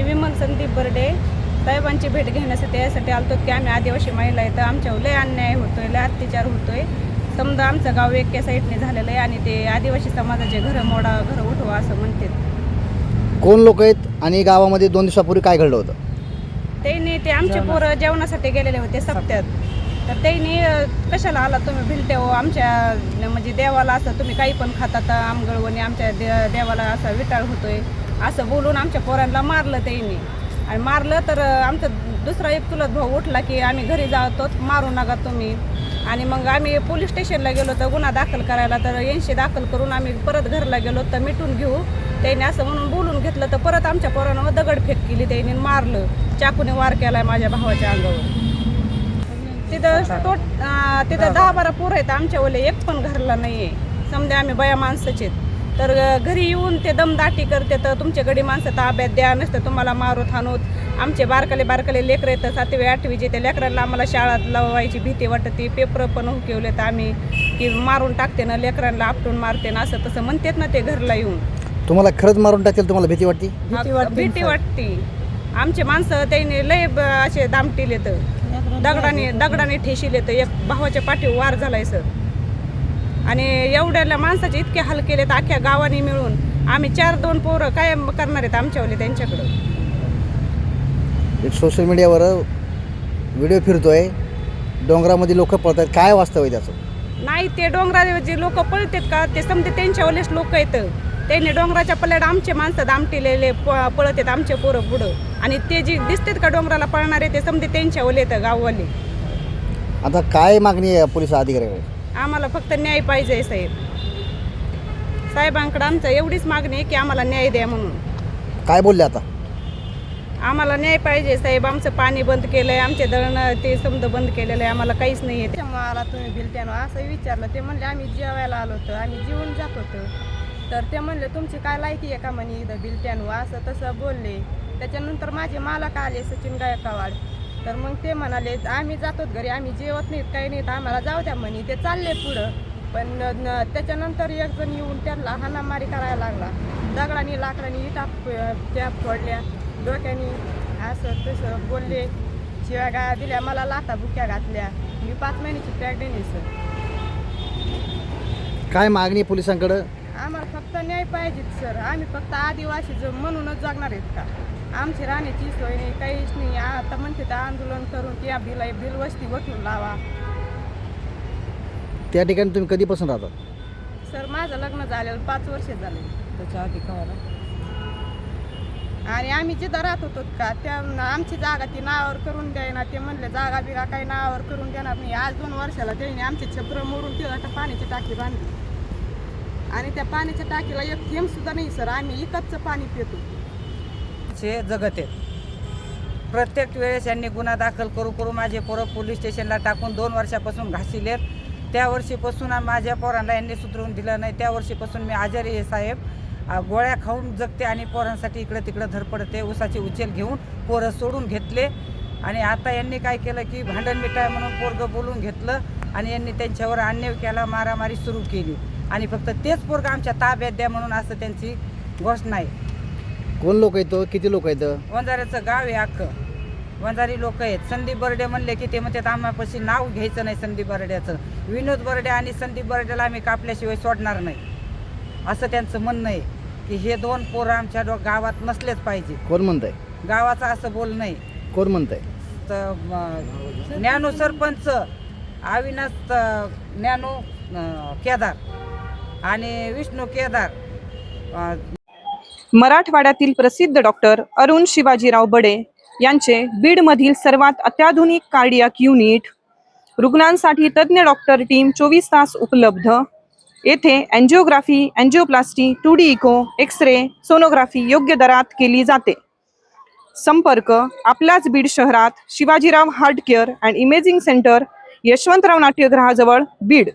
मी विमल संदीप बर्डे साहेबांची भेट घेण्यासाठी यासाठी आलतो की आम्ही आदिवासी महिला आहे तर आमच्यावर लय अन्याय होतोय, लय अत्याचार होतोय. समजा आमचं गाव एका साईडने झालेलं आहे आणि ते आदिवासी समाजाचे घरं मोडा घरं उठवा असं म्हणतात. कोण लोक आहेत आणि गावामध्ये 2 दिवसापूर्वी काय घडलं होतं? त्यांनी ते आमचे पोरं जेवणासाठी गेलेले होते सप्त्यात. तर त्यांनी कशाला आला तुम्ही भिलटे हो आमच्या म्हणजे देवाला असं तुम्ही काही पण खातात आमगळवणी आमच्या देवाला असा विटाळ होतोय असं बोलून आमच्या पोरांना मारलं त्यांनी. आणि मारलं तर आमचा दुसरा एक चुलत भाऊ उठला की आम्ही घरी जातो मारू नका तुम्ही. आणि मग आम्ही पोलीस स्टेशनला गेलो तर गुन्हा दाखल करायला तर 80 दाखल करून आम्ही परत घरला गेलो तर मिटून घेऊ त्यांनी असं म्हणून बोलून घेतलं. तर परत आमच्या पोरांना दगडफेक केली त्यांनी मारलं, चाकूने वार केलाय माझ्या भावाच्या अंगावर. तिथं 10-12 पोरं आहेत आमच्यावाले, एक पण घरला नाही आहे. समजा आम्ही बया माणसाचे तर घरी येऊन ते दमदाटी करते तर तुमच्या गडी माणसं ताब्यात द्या नसतं तुम्हाला मारूत हाणूत. आमचे बारकाले लेकरं येतं 7वी 8वीचे ते लेकरांना आम्हाला शाळात लावायची भीती वाटते. पेपर पण हुकवले तर आम्ही की मारून टाकते ना लेकरांना आपटून मारते ना असं तसं म्हणतात ना ते घरला येऊन. तुम्हाला खरंच मारून टाकेल तुम्हाला भीती वाटते? भीती वाटते. आमचे माणसं त्यांनी लय असे दामटीले तर दगडाने ठेशीले तर एक भावाच्या पाठीवर वार झालाय सर. आणि एवढ्याला माणसाचे इतके हाल केले तर अख्ख्या गावाने मिळून आम्ही 4-2 पोरं काय करणार आहेत आमच्यावाले त्यांच्याकडं. एक सोशल मीडियावर व्हिडिओ फिरतोय, डोंगरामध्ये लोक पळतात, काय वास्तव आहे त्याचं? नाही ते डोंगरावर जे लोक पळतात का ते समजे त्यांच्यावालेच लोक येतं. त्यांनी डोंगराच्या पल्याड आमचे माणसं दामटिलेले पळत आहेत आमचे पोरं पुढं. आणि ते जे दिसतात का डोंगराला पळणारे ते समजे त्यांच्यावाले येतं गाववाले. आता काय मागणी आहे पोलीस अधिकाऱ्याकडे? आम्हाला फक्त न्याय पाहिजे साहेब. साहेबांकडे आमचं एवढीच मागणी आहे की आम्हाला न्याय द्या म्हणून. काय बोलले आता? आम्हाला न्याय पाहिजे साहेब. आमचं पाणी बंद केलंय, आमचे दळणं ते समजा बंद केलेलं आहे, आम्हाला काहीच नाही आहे. मला तुम्ही भिलट्यानं असं विचारलं ते म्हणले आम्ही जेवायला आलो होतो, आम्ही जेवून जात होतो. तर ते म्हणले तुमची काय लायकी आहे का म्हणे इथं भिलट्यानं असं तसं बोलले. त्याच्यानंतर माझे मालक आले सचिन गायकवाड. तर मग ते म्हणाले आम्ही जातो घरी, आम्ही जेवत नाहीत काही नाहीत आम्हाला जाऊ द्या म्हणे. ते चालले पुढं पण त्याच्यानंतर एक जण येऊन त्यांना हाणामारी करायला लागला. दगडाने लाकडाने इटा त्या फोडल्या, डोक्याने असं तसं बोलले, शिव्या गाया दिल्या, मला लाथा बुक्या घातल्या. मी 5 महिन्याची प्रेग्नेंट आहे सर. काय मागणी पोलिसांकडं? आम्हाला फक्त न्याय पाहिजेत सर. आम्ही फक्त आदिवासी म्हणूनच जगणार आहेत का? आमची राहण्याची सोय नाही, काहीच नाही. आता म्हणते तर आंदोलन करून त्या बिलवस्ती वठून लावा. त्या ठिकाणी तुम्ही कधीपासून राहता? सर माझं लग्न झालेलं 5 वर्ष झाले. त्याच्या आधी आणि आम्ही जिथं राहत होतो का त्या आमची जागा ती नावावर करून द्यायना. ते म्हणले जागा बिगा काही नावावर करून देणार नाही. आज 2 वर्षाला त्यांनी आमचे छप्र मोडून तिथं पाण्याची टाकी बांधली आणि त्या पाण्याच्या टाकीला एक थेंब सुद्धा नाही सर. आम्ही इकडचं पाणी पितो. जगत आहेत. प्रत्येक वेळेस यांनी गुन्हा दाखल करू माझे पोरं पोलीस स्टेशनला टाकून 2 वर्षापासून घासिलेत. त्या वर्षीपासून माझ्या पोरांना यांनी सुधरवून दिलं नाही. त्या वर्षीपासून मी आजारी आहे साहेब. गोळ्या खाऊन जगते आणि पोरांसाठी इकडं तिकडं धडपडते. उसाची उचल घेऊन पोरं सोडून घेतले आणि आता यांनी काय केलं की भांडण मिटाय म्हणून पोरगं बोलून घेतलं आणि यांनी त्यांच्यावर अन्याय केला, मारामारी सुरू केली. आणि फक्त तेच पोरगं आमच्या ताब्यात द्या म्हणून असं त्यांची घोषणा आहे. कोण लोक आहेत? किती लोक आहेत? वंजाऱ्याचं गाव आहे अख्खं. वंजारी लोक आहेत. संदीप बर्डे म्हणले की ते म्हणतात आम्हापाशी नाव घ्यायचं नाही संदीप बर्ड्याचं. विनोद बर्डे आणि संदीप बर्डेला आम्ही कापल्याशिवाय सोडणार नाही असं त्यांचं म्हणणं आहे की हे 2 पोरं आमच्या गावात नसलेच पाहिजे. कोण म्हणताय? गावाचं असं बोल नाही. कोण म्हणताय? तर ज्ञानू सरपंच अविनाश ज्ञानू केदार आणि विष्णू केदार. मराठवाड्यातील प्रसिद्ध डॉक्टर अरुण शिवाजीराव बडे यांचे बीडमधील सर्वात अत्याधुनिक कार्डियाक युनिट, रुग्णांसाठी तज्ज्ञ डॉक्टर टीम 24 तास उपलब्ध. येथे angiography, angioplasty, 2D echo, x ray, sonography योग्य दरात केली जाते. संपर्क आपल्याच बीड शहरात Shivajirao heart care and imaging centre, यशवंतराव नाट्यगृहाजवळ, बीड.